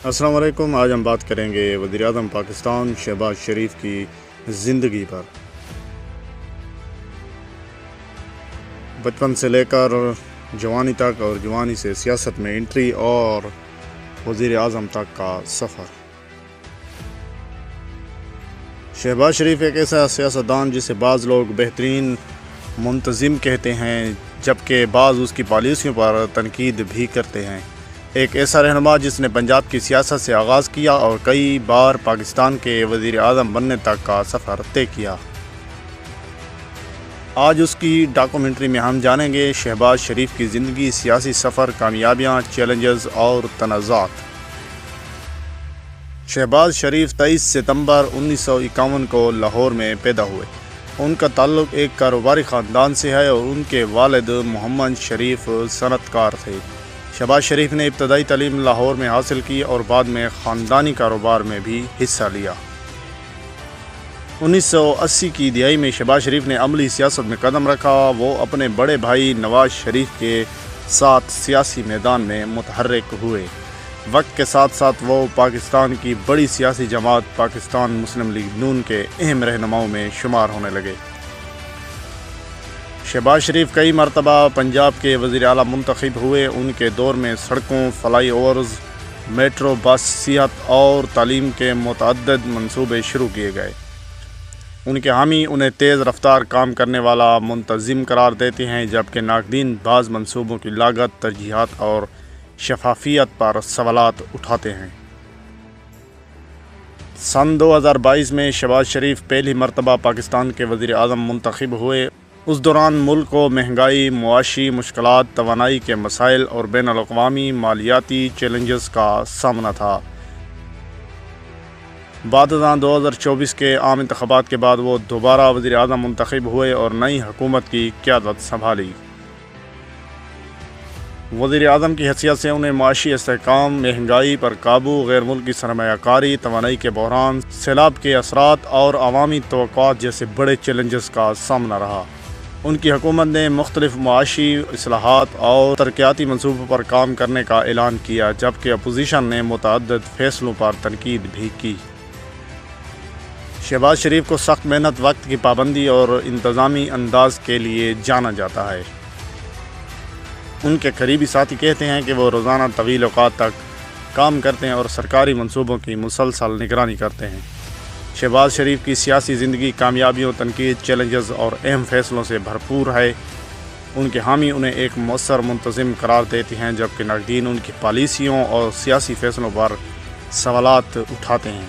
السلام علیکم۔ آج ہم بات کریں گے وزیر اعظم پاکستان شہباز شریف کی زندگی پر۔ بچپن سے لے کر جوانی تک اور جوانی سے سیاست میں انٹری اور وزیر اعظم تک کا سفر۔ شہباز شریف ایک ایسا سیاستدان جسے بعض لوگ بہترین منتظم کہتے ہیں، جبکہ بعض اس کی پالیسیوں پر تنقید بھی کرتے ہیں۔ ایک ایسا رہنما جس نے پنجاب کی سیاست سے آغاز کیا اور کئی بار پاکستان کے وزیر اعظم بننے تک کا سفر طے کیا۔ آج اس کی ڈاکومنٹری میں ہم جانیں گے شہباز شریف کی زندگی، سیاسی سفر، کامیابیاں، چیلنجز اور تنازعات۔ شہباز شریف 23 ستمبر 1951 کو لاہور میں پیدا ہوئے۔ ان کا تعلق ایک کاروباری خاندان سے ہے اور ان کے والد محمد شریف صنعت کار تھے۔ شہباز شریف نے ابتدائی تعلیم لاہور میں حاصل کی اور بعد میں خاندانی کاروبار میں بھی حصہ لیا۔ 1980 کی دہائی میں شہباز شریف نے عملی سیاست میں قدم رکھا۔ وہ اپنے بڑے بھائی نواز شریف کے ساتھ سیاسی میدان میں متحرک ہوئے۔ وقت کے ساتھ ساتھ وہ پاکستان کی بڑی سیاسی جماعت پاکستان مسلم لیگ نون کے اہم رہنماؤں میں شمار ہونے لگے۔ شہباز شریف کئی مرتبہ پنجاب کے وزیر اعلیٰ منتخب ہوئے۔ ان کے دور میں سڑکوں، فلائی اوورز، میٹرو بس، صحت اور تعلیم کے متعدد منصوبے شروع کیے گئے۔ ان کے حامی انہیں تیز رفتار کام کرنے والا منتظم قرار دیتے ہیں، جبکہ ناقدین بعض منصوبوں کی لاگت، ترجیحات اور شفافیت پر سوالات اٹھاتے ہیں۔ سن 2022 میں شہباز شریف پہلی مرتبہ پاکستان کے وزیر اعظم منتخب ہوئے۔ اس دوران ملک کو مہنگائی، معاشی مشکلات، توانائی کے مسائل اور بین الاقوامی مالیاتی چیلنجز کا سامنا تھا۔ بعد ازاں 2024 کے عام انتخابات کے بعد وہ دوبارہ وزیر اعظم منتخب ہوئے اور نئی حکومت کی قیادت سنبھالی۔ وزیر اعظم کی حیثیت سے انہیں معاشی استحکام، مہنگائی پر قابو، غیر ملکی سرمایہ کاری، توانائی کے بحران، سیلاب کے اثرات اور عوامی توقعات جیسے بڑے چیلنجز کا سامنا رہا۔ ان کی حکومت نے مختلف معاشی اصلاحات اور ترقیاتی منصوبوں پر کام کرنے کا اعلان کیا، جبکہ اپوزیشن نے متعدد فیصلوں پر تنقید بھی کی۔ شہباز شریف کو سخت محنت، وقت کی پابندی اور انتظامی انداز کے لیے جانا جاتا ہے۔ ان کے قریبی ساتھی کہتے ہیں کہ وہ روزانہ طویل اوقات تک کام کرتے ہیں اور سرکاری منصوبوں کی مسلسل نگرانی کرتے ہیں۔ شہباز شریف کی سیاسی زندگی کامیابیوں، تنقید، چیلنجز اور اہم فیصلوں سے بھرپور ہے۔ ان کے حامی انہیں ایک مؤثر منتظم قرار دیتے ہیں، جبکہ ناقدین ان کی پالیسیوں اور سیاسی فیصلوں پر سوالات اٹھاتے ہیں۔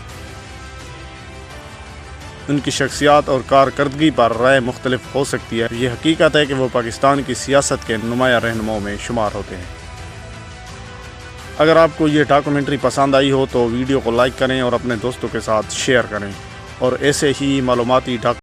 ان کی شخصیت اور کارکردگی پر رائے مختلف ہو سکتی ہے۔ یہ حقیقت ہے کہ وہ پاکستان کی سیاست کے نمایاں رہنماؤں میں شمار ہوتے ہیں۔ اگر آپ کو یہ ڈاکومنٹری پسند آئی ہو تو ویڈیو کو لائک کریں اور اپنے دوستوں کے ساتھ شیئر کریں، اور ایسے ہی معلوماتی